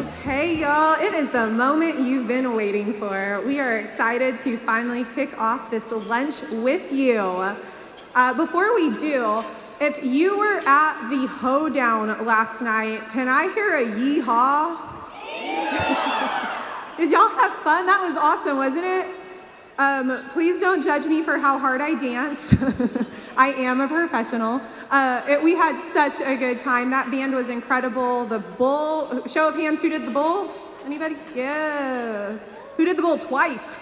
Okay, y'all, it is the moment you've been waiting for. We are excited to finally kick off this lunch with you. Before we do, if you were at the hoedown last night, can I hear a yeehaw? Did y'all have fun? That was awesome, wasn't it? Please don't judge me for how hard I danced. I am a professional. We had such a good time. That band was incredible. The bull, show of hands, who did the bull? Anybody? Yes. Who did the bull twice?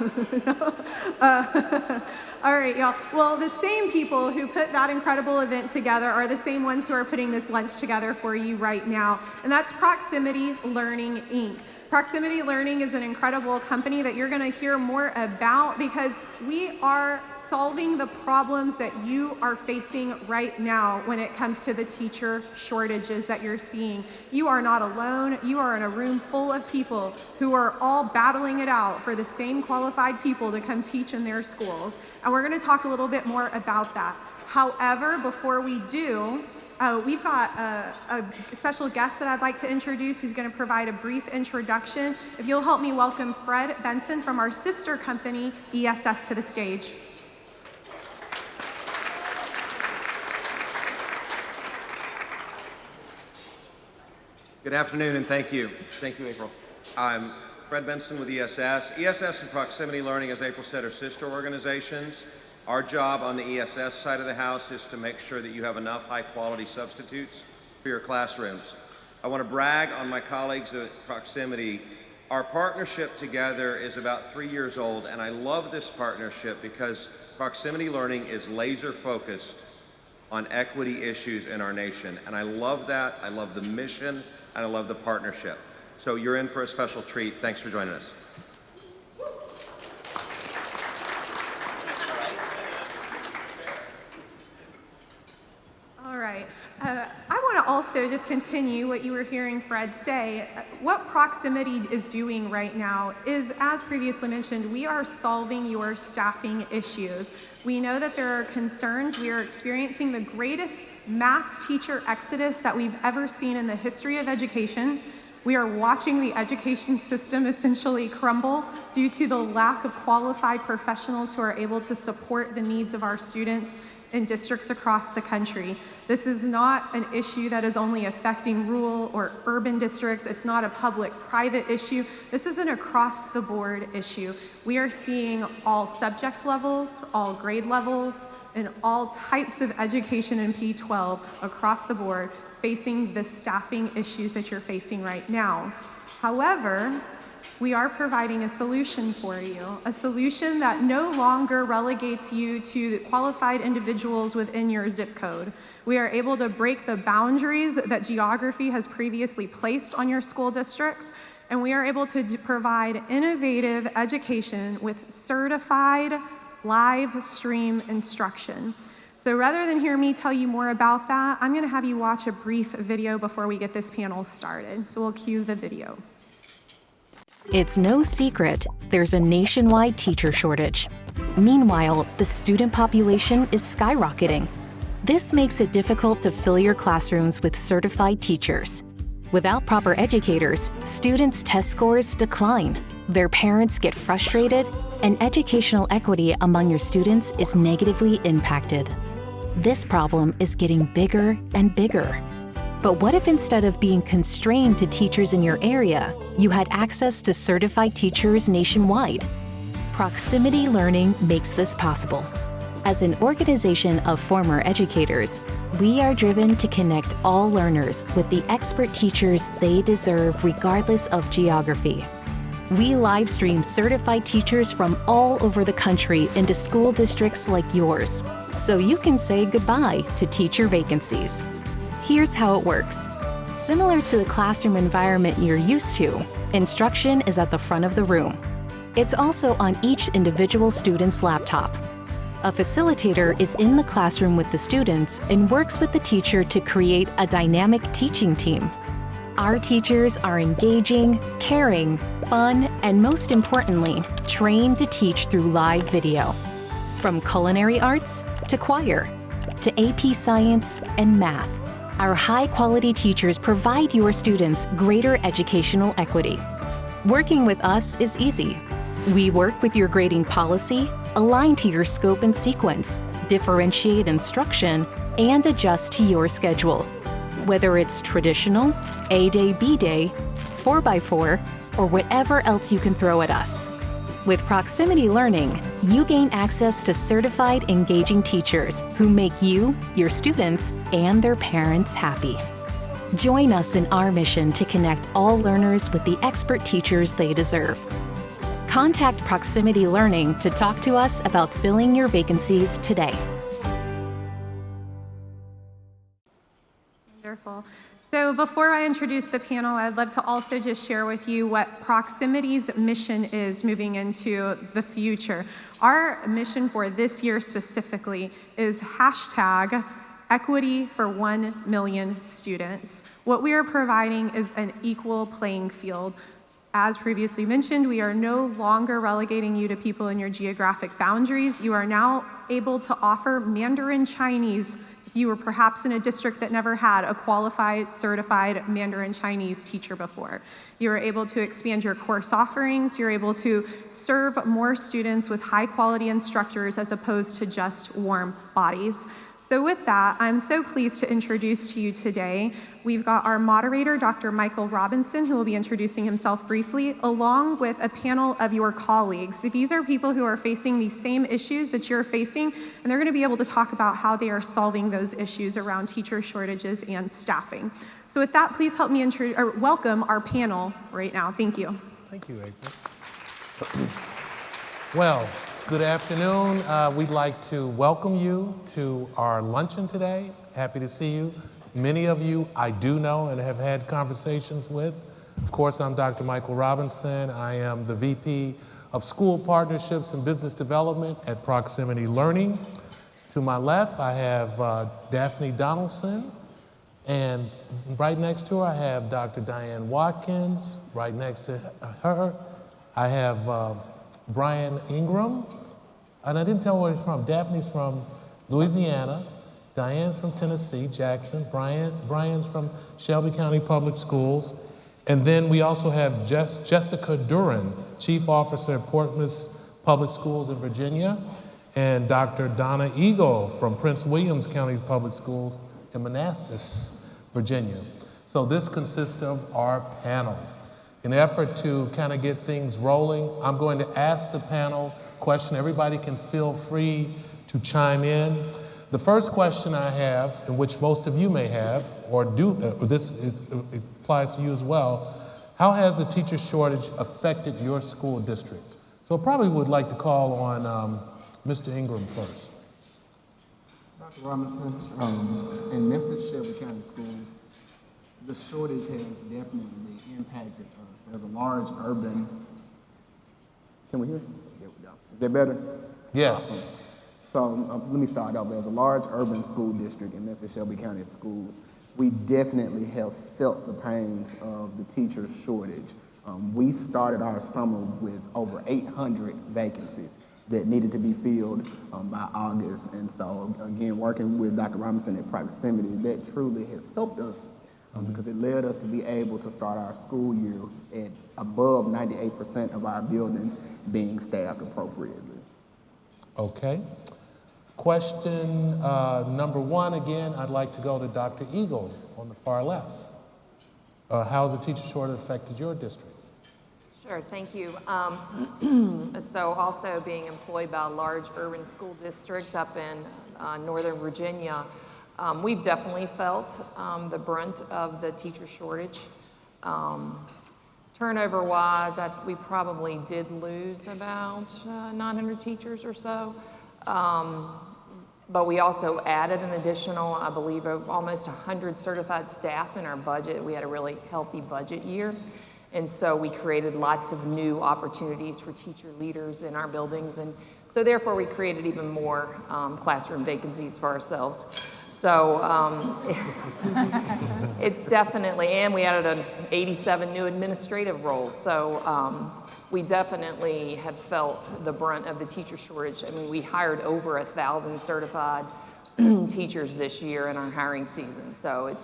All right, y'all. Well, the same people who put that incredible event together are the same ones who are putting this lunch together for you right now. And that's Proximity Learning, Inc. Proximity Learning is an incredible company that you're going to hear more about because we are solving the problems that you are facing right now when it comes to the teacher shortages that you're seeing. You are not alone. You are in a room full of people who are all battling it out for the same qualified people to come teach in their schools. And we're going to talk a little bit more about that. However, before we do, we've got a special guest that I'd like to introduce who's going to provide a brief introduction. If you'll help me welcome Fred Benson from our sister company, ESS, to the stage. Good afternoon and thank you. Thank you, April. I'm Fred Benson with ESS. ESS and Proximity Learning, as April said, are sister organizations. Our job on the ESS side of the house is to make sure that you have enough high-quality substitutes for your classrooms. I want to brag on my colleagues at Proximity. Our partnership together is about 3 years old, and I love this partnership because Proximity Learning is laser-focused on equity issues in our nation. And I love that. I love the mission, and I love the partnership. So you're in for a special treat. Thanks for joining us. I want to also just continue what you were hearing Fred say. What Proximity is doing right now is, as previously mentioned, we are solving your staffing issues. We know that there are concerns. We are experiencing the greatest mass teacher exodus that we've ever seen in the history of education. We are watching the education system essentially crumble due to the lack of qualified professionals who are able to support the needs of our students in districts across the country. This is not an issue that is only affecting rural or urban districts. It's not a public-private issue. This is an across-the-board issue. We are seeing all subject levels, all grade levels, and all types of education in P12 across the board facing the staffing issues that you're facing right now. However, we are providing a solution for you, a solution that no longer relegates you to qualified individuals within your zip code. We are able to break the boundaries that geography has previously placed on your school districts, and we are able to provide innovative education with certified live stream instruction. So rather than hear me tell you more about that, I'm going to have you watch a brief video before we get this panel started. So we'll cue the video. It's no secret there's a nationwide teacher shortage. Meanwhile, the student population is skyrocketing. This makes it difficult to fill your classrooms with certified teachers. Without proper educators, students' test scores decline, their parents get frustrated, and educational equity among your students is negatively impacted. This problem is getting bigger and bigger. But what if instead of being constrained to teachers in your area, you had access to certified teachers nationwide? Proximity Learning makes this possible. As an organization of former educators, we are driven to connect all learners with the expert teachers they deserve regardless of geography. We live stream certified teachers from all over the country into school districts like yours, so you can say goodbye to teacher vacancies. Here's how it works. Similar to the classroom environment you're used to, instruction is at the front of the room. It's also on each individual student's laptop. A facilitator is in the classroom with the students and works with the teacher to create a dynamic teaching team. Our teachers are engaging, caring, fun, and most importantly, trained to teach through live video. From culinary arts to choir, to AP Science and math, Our high-quality teachers provide your students greater educational equity. Working with us is easy. We work with your grading policy, align to your scope and sequence, differentiate instruction, and adjust to your schedule. Whether it's traditional, A-Day, B-Day, 4x4, or whatever else you can throw at us. With proximity learning, you gain access to certified, engaging teachers who make you, your students, and their parents happy. Join us in our mission to connect all learners with the expert teachers they deserve. Contact Proximity Learning to talk to us about filling your vacancies today. Wonderful. So before I introduce the panel, I'd love to also just share with you what Proximity's mission is moving into the future. Our mission for this year specifically is hashtag equity for 1 million students. What we are providing is an equal playing field. As previously mentioned, we are no longer relegating you to people in your geographic boundaries. You are now able to offer Mandarin Chinese if you were perhaps in a district that never had a qualified, certified Mandarin Chinese teacher before. You are able to expand your course offerings. You're able to serve more students with high quality instructors as opposed to just warm bodies. So with that, I'm so pleased to introduce to you today, we've got our moderator, Dr. Michael Robinson, who will be introducing himself briefly, along with a panel of your colleagues. These are people who are facing the same issues that you're facing, and they're gonna be able to talk about how they are solving those issues around teacher shortages and staffing. So with that, please help me welcome our panel right now. Thank you. Thank you, April. Well, good afternoon. We'd like to welcome you to our luncheon today. Happy to see you. Many of you I do know and have had conversations with. Of course, I'm Dr. Michael Robinson. I am the VP of School Partnerships and Business Development at Proximity Learning. To my left, I have Daphne Donaldson. And right next to her, I have Dr. Diane Watkins. Right next to her, I have Brian Ingram. And I didn't tell where he's from. Daphne's from Louisiana. Diane's from Tennessee, Jackson. Brian's from Shelby County Public Schools. And then we also have Jessica Duran, Chief Officer at Portsmouth Public Schools in Virginia, and Dr. Donna Eagle from Prince Williams County Public Schools in Manassas, Virginia. So this consists of our panel. In an effort to kind of get things rolling, I'm going to ask the panel question. Everybody can feel free to chime in. The first question I have, and which most of you may have, or do, this applies to you as well, how has the teacher shortage affected your school district? So I probably would like to call on Mr. Ingram first. Dr. Robinson, in Memphis Shelby County Schools, the shortage has definitely impacted us. There's a large urban, can we hear? There we go. Is that better? Yes. Awesome. So let me start off. There's a large urban school district in Memphis Shelby County Schools. We definitely have felt the pains of the teacher shortage. We started our summer with over 800 vacancies that needed to be filled by August. And so again, working with Dr. Robinson at Proximity, that truly has helped us because it led us to be able to start our school year at above 98% of our buildings being staffed appropriately. Okay. Question number one, again, I'd like to go to Dr. Eagle on the far left. How has the teacher shortage affected your district? Sure, thank you. So also being employed by a large urban school district up in Northern Virginia, we've definitely felt the brunt of the teacher shortage. Turnover-wise, we probably did lose about 900 teachers or so. But we also added an additional, I believe, almost 100 certified staff in our budget. We had a really healthy budget year. And so we created lots of new opportunities for teacher leaders in our buildings. And so therefore we created even more classroom vacancies for ourselves. So it's definitely, and we added 87 new administrative roles. So we definitely have felt the brunt of the teacher shortage. I mean, we hired over 1,000 certified teachers this year in our hiring season. So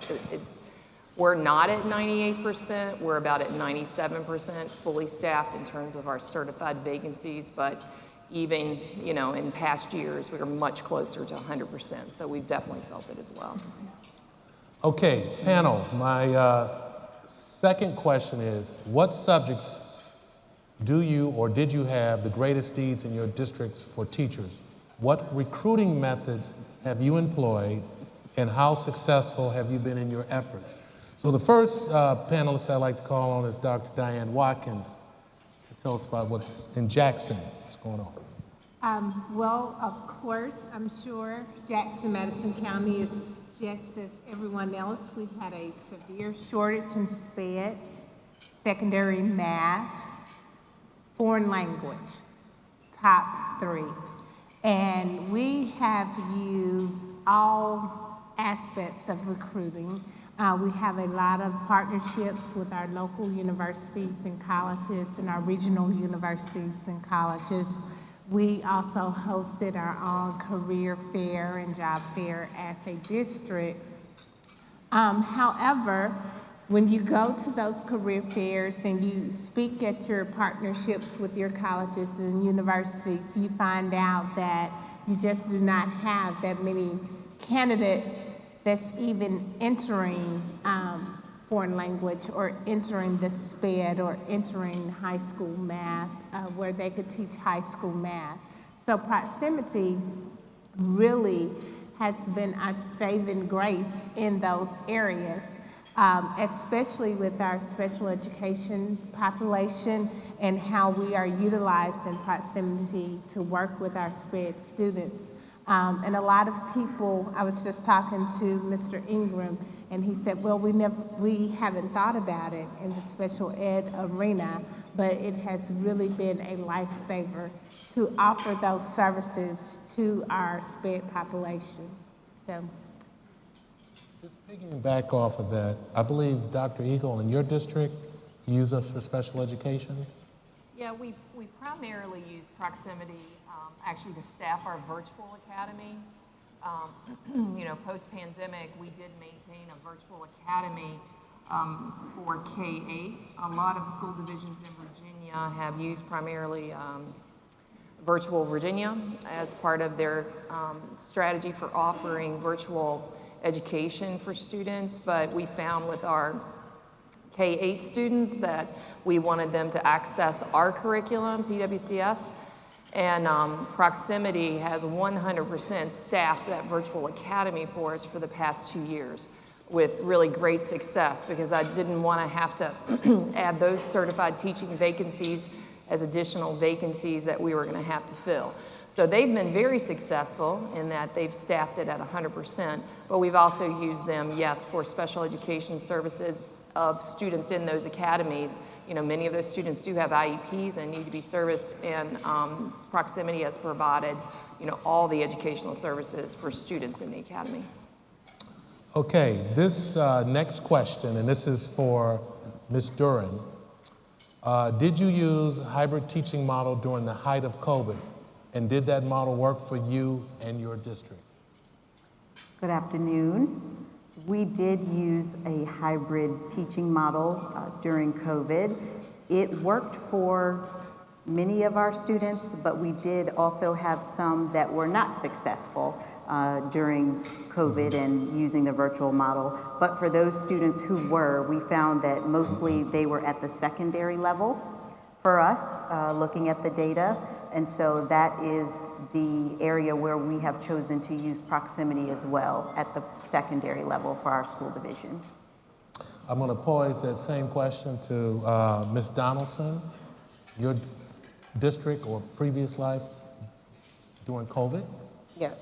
we're not at 98%, we're about at 97% fully staffed in terms of our certified vacancies, but even, you know, in past years, we were much closer to 100%, so we've definitely felt it as well. Okay, panel, my second question is, what subjects do you or did you have the greatest needs in your districts for teachers? What recruiting methods have you employed, and how successful have you been in your efforts? So the first panelist I'd like to call on is Dr. Diane Watkins to tell us about what's in Jackson, what's going on. Well, of course, I'm sure Jackson, Madison County is just as everyone else. We've had a severe shortage in SPED, secondary math, foreign language, top 3. And we have used all aspects of recruiting. We have a lot of partnerships with our local universities and colleges and our regional universities and colleges. We also hosted our own career fair and job fair as a district. However, when you go to those career fairs and you speak at your partnerships with your colleges and universities, you find out that you just do not have that many candidates that's even entering foreign language or entering the SPED or entering high school math where they could teach high school math. So proximity really has been a saving grace in those areas, especially with our special education population and how we are utilizing proximity to work with our SPED students. And a lot of people, I was just talking to Mr. Ingram, and he said, well, we haven't thought about it in the special ed arena, but it has really been a lifesaver to offer those services to our SPED population. So. Just picking back off of that, I believe, Dr. Eagle, in your district, you use us for special education? Yeah, we primarily use proximity actually to staff our virtual academy. You know, post-pandemic, we did maintain a virtual academy for K-8. A lot of school divisions in Virginia have used primarily Virtual Virginia as part of their strategy for offering virtual education for students, but we found with our K-8 students that we wanted them to access our curriculum, PWCS, and Proximity has 100% staffed that virtual academy for us for the past 2 years with really great success, because I didn't want to have to add those certified teaching vacancies as additional vacancies that we were going to have to fill. So they've been very successful in that they've staffed it at 100%, but we've also used them, yes, for special education services of students in those academies. You know, many of those students do have IEPs and need to be serviced, and Proximity has provided, you know, all the educational services for students in the academy. Okay, this next question, and this is for Ms. Duran. Did you use a hybrid teaching model during the height of COVID? And did that model work for you and your district? Good afternoon. We did use a hybrid teaching model during COVID. It worked for many of our students, but we did also have some that were not successful during COVID and using the virtual model. But for those students who were, we found that mostly they were at the secondary level for us, looking at the data. And so that is the area where we have chosen to use proximity as well at the secondary level for our school division. I'm going to pose that same question to Ms. Donaldson. Your district or previous life during COVID? Yes.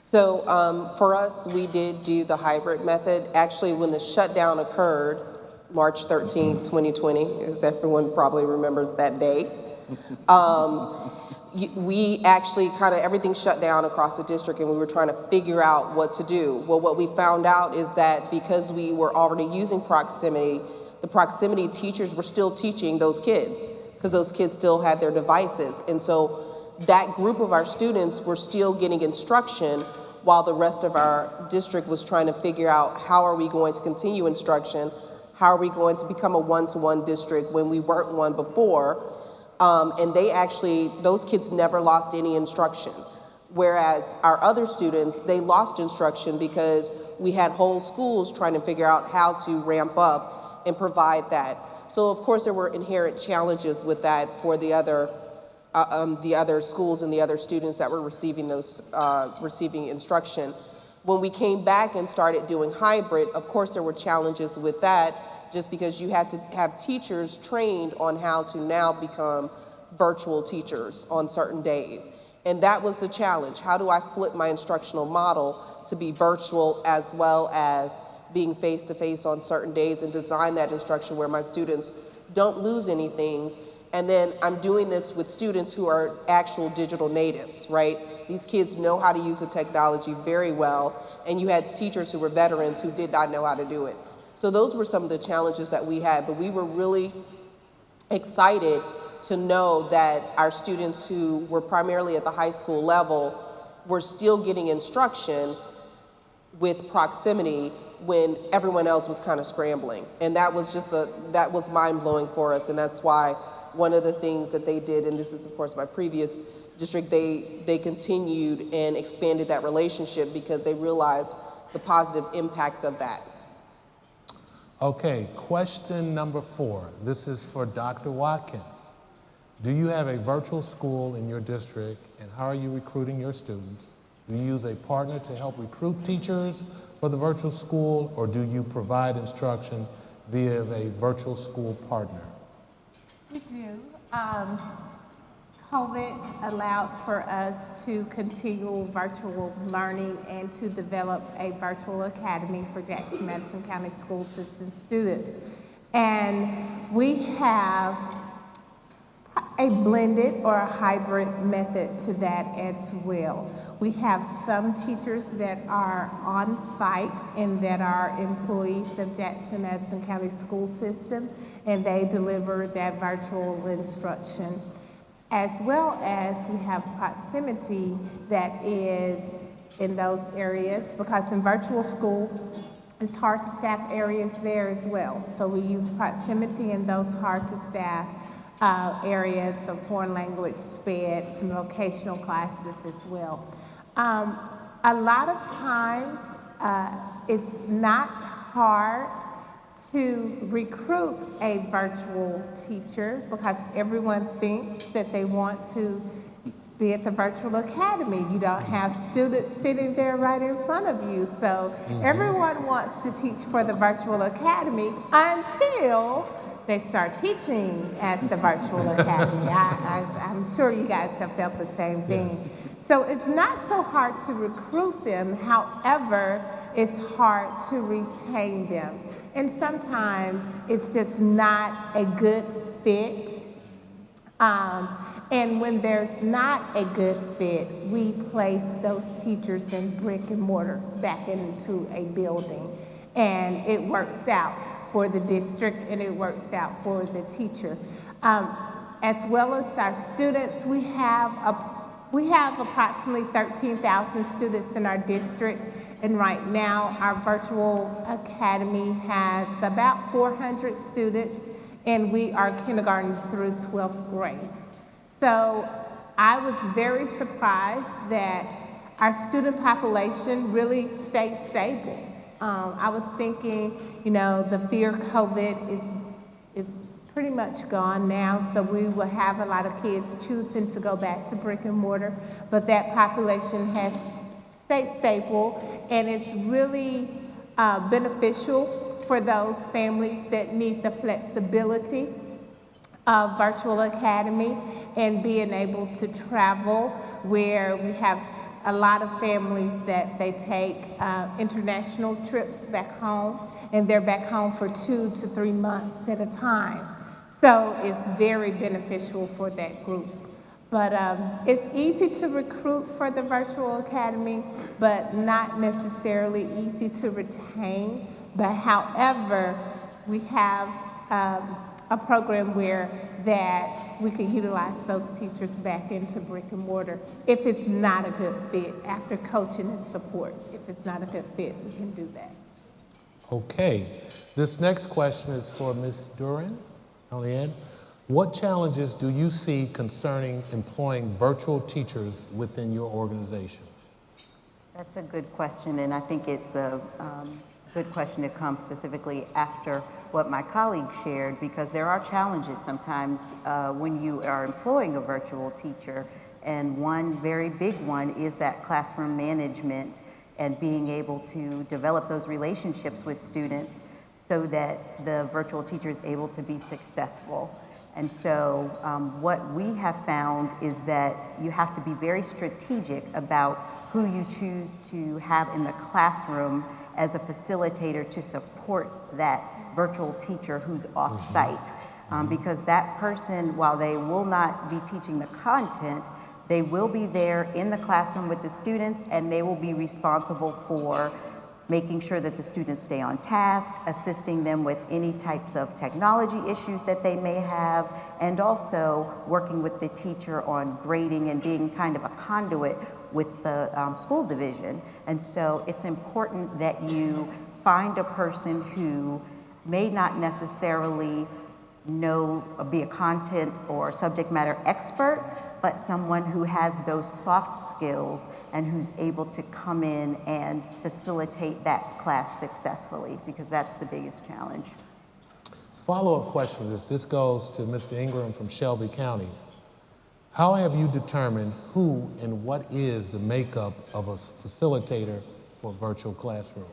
So for us, we did do the hybrid method. Actually, when the shutdown occurred, March 13th, 2020, as everyone probably remembers that day, we actually kind of, everything shut down across the district and we were trying to figure out what to do. Well, what we found out is that because we were already using proximity, the proximity teachers were still teaching those kids because those kids still had their devices. And so that group of our students were still getting instruction while the rest of our district was trying to figure out how are we going to continue instruction, how are we going to become a one-to-one district when we weren't one before. And those kids never lost any instruction. Whereas our other students, they lost instruction because we had whole schools trying to figure out how to ramp up and provide that. So of course there were inherent challenges with that for the other schools and the other students that were receiving receiving instruction. When we came back and started doing hybrid, of course there were challenges with that, just because you had to have teachers trained on how to now become virtual teachers on certain days. And that was the challenge. How do I flip my instructional model to be virtual as well as being face-to-face on certain days and design that instruction where my students don't lose anything. And then I'm doing this with students who are actual digital natives, right? These kids know how to use the technology very well, and you had teachers who were veterans who did not know how to do it. So those were some of the challenges that we had, but we were really excited to know that our students who were primarily at the high school level were still getting instruction with proximity when everyone else was kind of scrambling. And that was that was mind-blowing for us, and that's why one of the things that they did, and this is of course my previous district, they continued and expanded that relationship because they realized the positive impact of that. Okay, question number 4. This is for Dr. Watkins. Do you have a virtual school in your district, and how are you recruiting your students? Do you use a partner to help recruit teachers for the virtual school, or do you provide instruction via a virtual school partner? We do. COVID allowed for us to continue virtual learning and to develop a virtual academy for Jackson Madison County School System students. And we have a blended or a hybrid method to that as well. We have some teachers that are on site and that are employees of Jackson Madison County School System, and they deliver that virtual instruction. As well as we have proximity that is in those areas, because in virtual school, it's hard to staff areas there as well. So we use proximity in those hard to staff areas of foreign language, SPED, some vocational classes as well. A lot of times, it's not hard to recruit a virtual teacher because everyone thinks that they want to be at the virtual academy. You don't have students sitting there right in front of you. So everyone wants to teach for the virtual academy until they start teaching at the virtual academy. I'm sure you guys have felt the same thing. Yes. So it's not so hard to recruit them. However, it's hard to retain them. And sometimes it's just not a good fit. And when there's not a good fit, we place those teachers in brick and mortar back into a building. And it works out for the district and it works out for the teacher. As well as our students, we have approximately 13,000 students in our district. And right now, our virtual academy has about 400 students, and we are kindergarten through 12th grade. So I was very surprised that our student population really stayed stable. I was thinking, the fear of COVID is pretty much gone now, so we will have a lot of kids choosing to go back to brick and mortar, but that population has stayed stable, and it's really beneficial for those families that need the flexibility of virtual academy and being able to travel, where we have a lot of families that they take international trips back home, and they're back home for 2 to 3 months at a time. So it's very beneficial for that group. But it's easy to recruit for the virtual academy, but not necessarily easy to retain. But however, we have a program where that we can utilize those teachers back into brick and mortar if it's not a good fit, after coaching and support. If it's not a good fit, we can do that. Okay. This next question is for Ms. Duran. Eliane, what challenges do you see concerning employing virtual teachers within your organization? That's a good question, and I think it's a good question to come specifically after what my colleague shared, because there are challenges sometimes when you are employing a virtual teacher, and one very big one is that classroom management and being able to develop those relationships with students so that the virtual teacher is able to be successful. And so what we have found is that you have to be very strategic about who you choose to have in the classroom as a facilitator to support that virtual teacher who's off-site. Because that person, while they will not be teaching the content, they will be there in the classroom with the students, and they will be responsible for making sure that the students stay on task, assisting them with any types of technology issues that they may have, and also working with the teacher on grading and being kind of a conduit with the school division. And so it's important that you find a person who may not necessarily be a content or subject matter expert, but someone who has those soft skills and who's able to come in and facilitate that class successfully, because that's the biggest challenge. Follow-up question is, this goes to Mr. Ingram from Shelby County. How have you determined who and what is the makeup of a facilitator for a virtual classroom?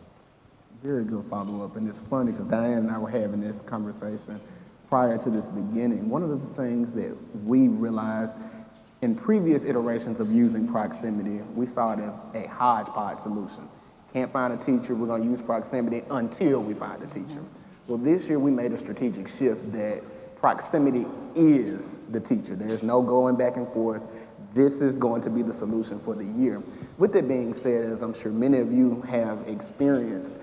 Very good follow-up, and it's funny because Diane and I were having this conversation prior to this beginning. One of the things that we realized in previous iterations of using proximity, we saw it as a hodgepodge solution. Can't find a teacher, we're going to use proximity until we find a teacher. Well, this year we made a strategic shift that proximity is the teacher. There's no going back and forth. This is going to be the solution for the year. With that being said, as I'm sure many of you have experienced,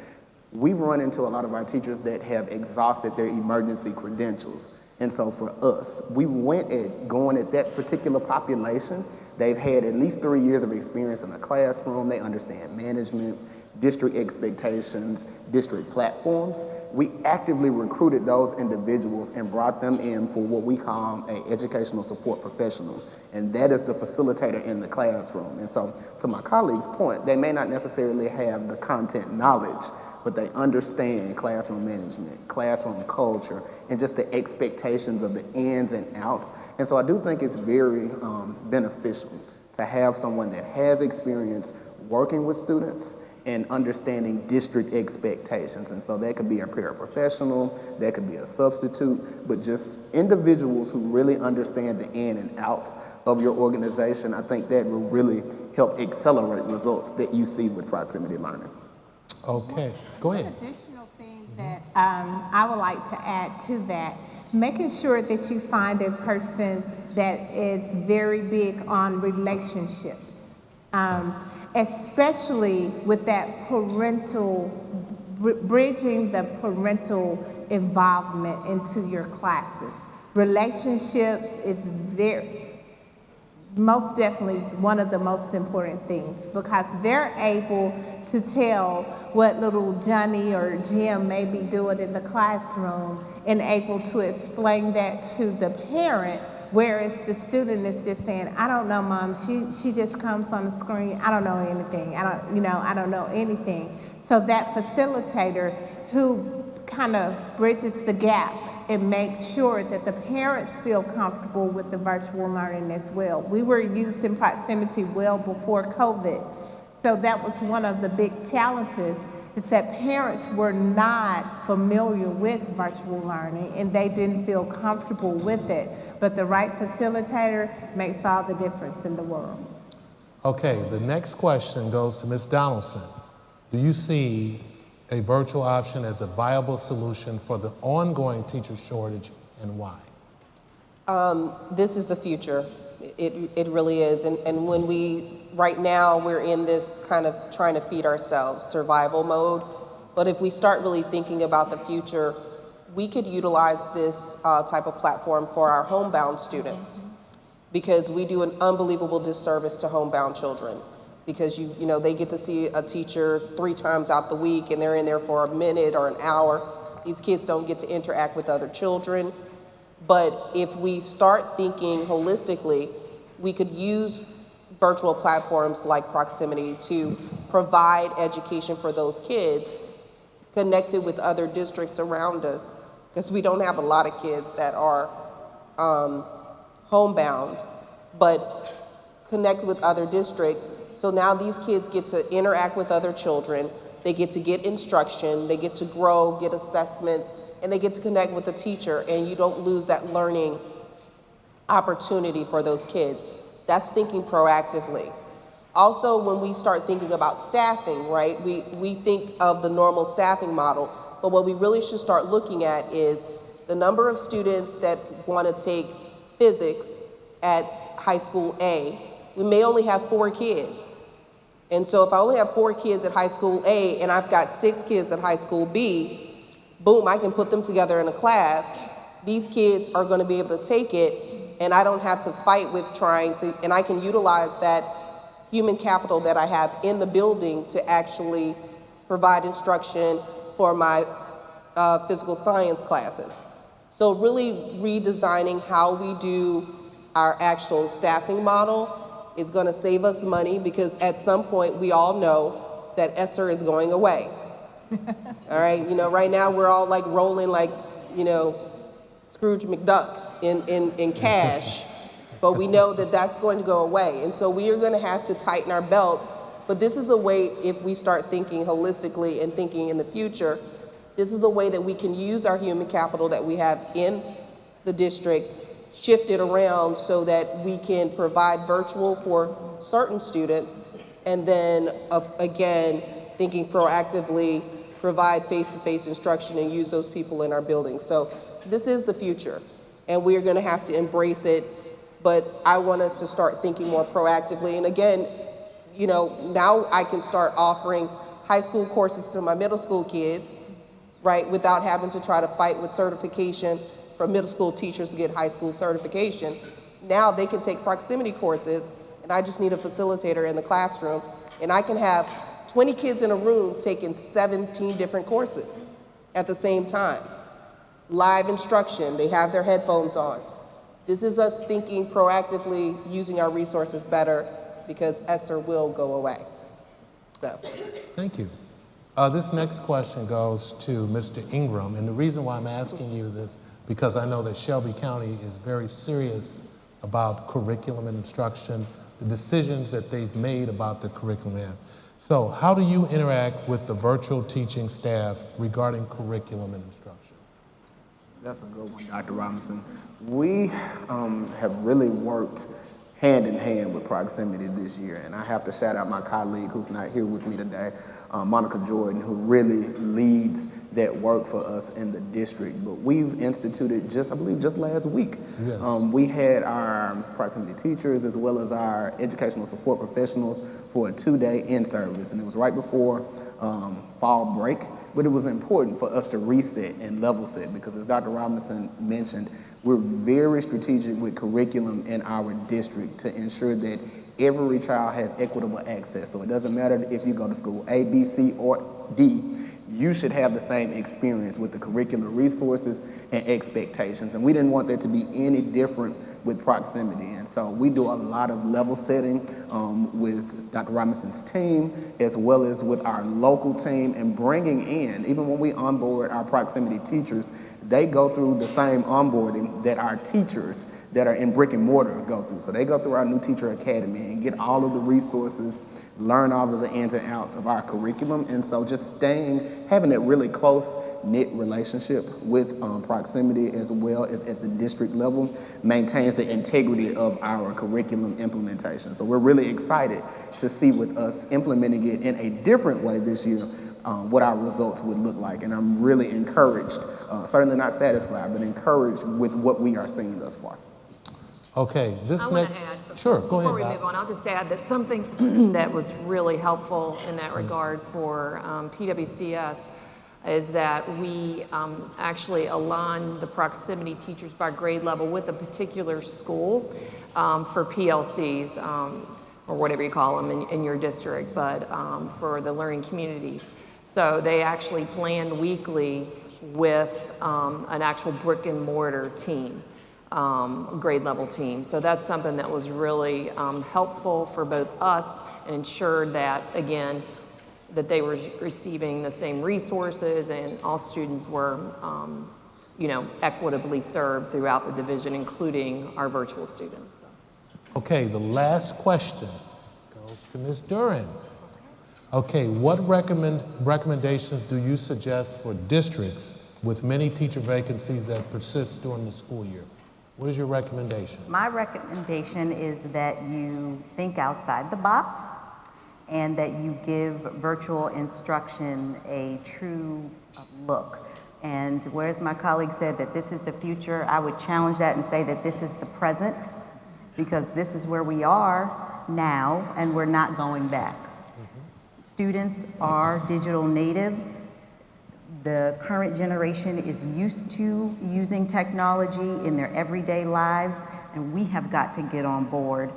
we've run into a lot of our teachers that have exhausted their emergency credentials. And so for us, we went at going at that particular population. They've had at least 3 years of experience in the classroom. They understand management, district expectations, district platforms. We actively recruited those individuals and brought them in for what we call an educational support professional. And that is the facilitator in the classroom. And so to my colleague's point, they may not necessarily have the content knowledge, but they understand classroom management, classroom culture, and just the expectations of the ins and outs. And so I do think it's very beneficial to have someone that has experience working with students and understanding district expectations. And so that could be a paraprofessional, that could be a substitute, but just individuals who really understand the in and outs of your organization. I think that will really help accelerate results that you see with proximity learning. Okay, go ahead. One additional thing that I would like to add to that, making sure that you find a person that is very big on relationships, especially with that parental, bridging the parental involvement into your classes. Relationships is most definitely one of the most important things, because they're able to tell what little Johnny or Jim may be doing in the classroom and able to explain that to the parent, whereas the student is just saying, I don't know, Mom, she just comes on the screen, I don't know anything, I don't know anything. So that facilitator who kind of bridges the gap and make sure that the parents feel comfortable with the virtual learning as well. We were using proximity well before COVID. So that was one of the big challenges, is that parents were not familiar with virtual learning and they didn't feel comfortable with it. But the right facilitator makes all the difference in the world. Okay, the next question goes to Ms. Donaldson. Do you see a virtual option as a viable solution for the ongoing teacher shortage, and why? This is the future. It really is. And when right now we're in this kind of trying to feed ourselves, survival mode. But if we start really thinking about the future, we could utilize this type of platform for our homebound students, because we do an unbelievable disservice to homebound children, because you know, they get to see a teacher 3 times out the week and they're in there for a minute or an hour. These kids don't get to interact with other children. But if we start thinking holistically, we could use virtual platforms like Proximity to provide education for those kids connected with other districts around us, because we don't have a lot of kids that are homebound, but connect with other districts. So now these kids get to interact with other children, they get to get instruction, they get to grow, get assessments, and they get to connect with the teacher, and you don't lose that learning opportunity for those kids. That's thinking proactively. Also, when we start thinking about staffing, right, we think of the normal staffing model, but what we really should start looking at is the number of students that want to take physics at high school A. We may only have 4 kids. And so if I only have 4 kids at high school A and I've got 6 kids at high school B, boom, I can put them together in a class. These kids are going to be able to take it, and I don't have to fight with trying to, and I can utilize that human capital that I have in the building to actually provide instruction for my physical science classes. So really redesigning how we do our actual staffing model is going to save us money, because at some point we all know that ESSER is going away. All right, you know, right now we're all like rolling like, you know, Scrooge McDuck in cash, but we know that that's going to go away. And so we are going to have to tighten our belt. But this is a way, if we start thinking holistically and thinking in the future, this is a way that we can use our human capital that we have in the district, shift it around so that we can provide virtual for certain students, and then again, thinking proactively, provide face-to-face instruction and use those people in our building. So this is the future, and we are going to have to embrace it, but I want us to start thinking more proactively. And again, you know, now I can start offering high school courses to my middle school kids, right, without having to try to fight with certification for middle school teachers to get high school certification. Now they can take proximity courses, and I just need a facilitator in the classroom, and I can have 20 kids in a room taking 17 different courses at the same time. Live instruction, they have their headphones on. This is us thinking proactively, using our resources better, because ESSER will go away. So. Thank you. This next question goes to Mr. Ingram, and the reason why I'm asking you this, because I know that Shelby County is very serious about curriculum and instruction, the decisions that they've made about the curriculum. So how do you interact with the virtual teaching staff regarding curriculum and instruction? That's a good one, Dr. Robinson. We have really worked hand in hand with Proximity this year, and I have to shout out my colleague who's not here with me today, Monica Jordan, who really leads that work for us in the district. But we've instituted I believe just last week, yes. We had our Proximity teachers as well as our educational support professionals for a 2-day in-service, and it was right before fall break. But it was important for us to reset and level set, because as Dr. Robinson mentioned, we're very strategic with curriculum in our district to ensure that every child has equitable access. So it doesn't matter if you go to school A, B, C, or D, you should have the same experience with the curricular resources and expectations. And we didn't want that to be any different with Proximity. And so we do a lot of level setting with Dr. Robinson's team, as well as with our local team, and bringing in, even when we onboard our Proximity teachers, they go through the same onboarding that our teachers that are in brick and mortar go through. So they go through our new teacher academy and get all of the resources, learn all of the ins and outs of our curriculum. And so just having that really close knit relationship with Proximity, as well as at the district level, maintains the integrity of our curriculum implementation. So we're really excited to see with us implementing it in a different way this year, what our results would look like. And I'm really encouraged, certainly not satisfied, but encouraged with what we are seeing thus far. Okay, I want to add, sure, go ahead. Before we move on, I'll just add that something that was really helpful in that regard for PWCS is that we actually align the proximity teachers by grade level with a particular school for PLCs, or whatever you call them in your district, but for the learning communities. So they actually plan weekly with an actual brick and mortar team, grade level team. So that's something that was really helpful for both us and ensured that, again, that they were receiving the same resources and all students were, you know, equitably served throughout the division, including our virtual students. So. Okay, the last question goes to Ms. Duran. Okay, what recommendations do you suggest for districts with many teacher vacancies that persist during the school year? What is your recommendation? My recommendation is that you think outside the box and that you give virtual instruction a true look. And whereas my colleague said that this is the future, I would challenge that and say that this is the present, because this is where we are now and we're not going back. Students are digital natives. The current generation is used to using technology in their everyday lives, and we have got to get on board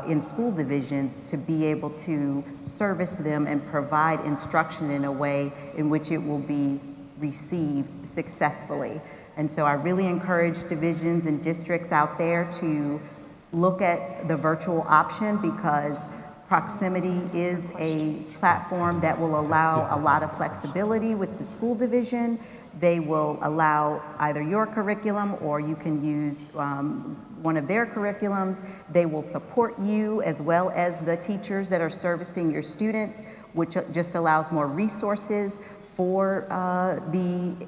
in school divisions to be able to service them and provide instruction in a way in which it will be received successfully. And so I really encourage divisions and districts out there to look at the virtual option, because proximity is a platform that will allow a lot of flexibility with the school division. They will allow either your curriculum or you can use one of their curriculums. They will support you as well as the teachers that are servicing your students, which just allows more resources for the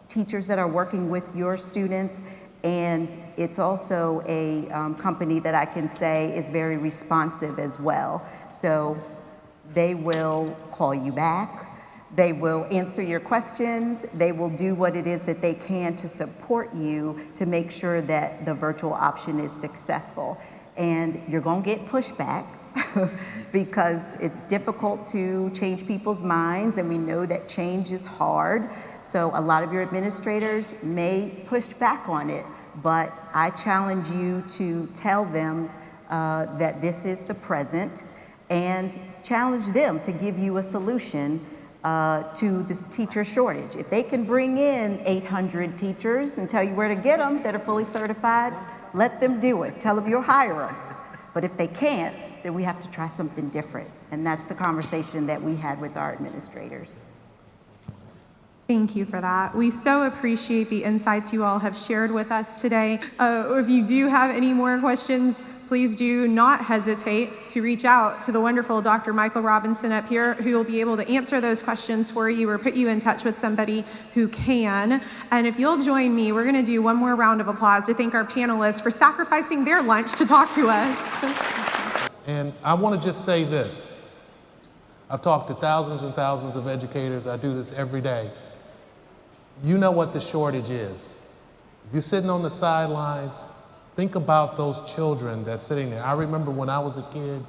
teachers that are working with your students. And it's also a company that I can say is very responsive as well. So they will call you back. They will answer your questions. They will do what it is that they can to support you to make sure that the virtual option is successful. And you're going to get pushback because it's difficult to change people's minds, and we know that change is hard. So a lot of your administrators may push back on it, but I challenge you to tell them that this is the present, and challenge them to give you a solution to this teacher shortage. If they can bring in 800 teachers and tell you where to get them that are fully certified, let them do it. Tell them you'll hire them. But if they can't, then we have to try something different. And that's the conversation that we had with our administrators. Thank you for that. We so appreciate the insights you all have shared with us today. If you do have any more questions, please do not hesitate to reach out to the wonderful Dr. Michael Robinson up here, who will be able to answer those questions for you or put you in touch with somebody who can. And if you'll join me, we're going to do one more round of applause to thank our panelists for sacrificing their lunch to talk to us. And I want to just say this. I've talked to thousands and thousands of educators. I do this every day. You know what the shortage is. If you're sitting on the sidelines, think about those children that's sitting there. I remember when I was a kid,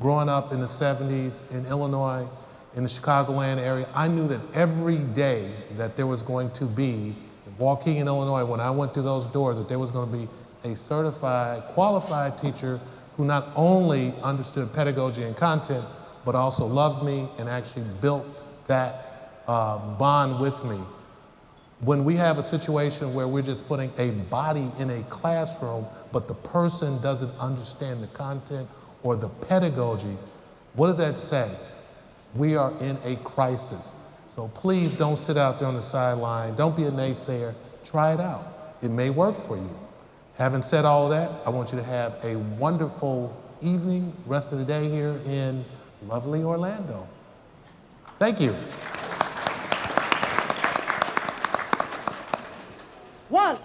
growing up in the 70s in Illinois, in the Chicagoland area, I knew that every day that there was going to be, walking in Illinois, when I went through those doors, that there was going to be a certified, qualified teacher who not only understood pedagogy and content, but also loved me and actually built that bond with me. When we have a situation where we're just putting a body in a classroom, but the person doesn't understand the content or the pedagogy, what does that say? We are in a crisis. So please don't sit out there on the sideline. Don't be a naysayer. Try it out. It may work for you. Having said all of that, I want you to have a wonderful evening, rest of the day here in lovely Orlando. Thank you. 1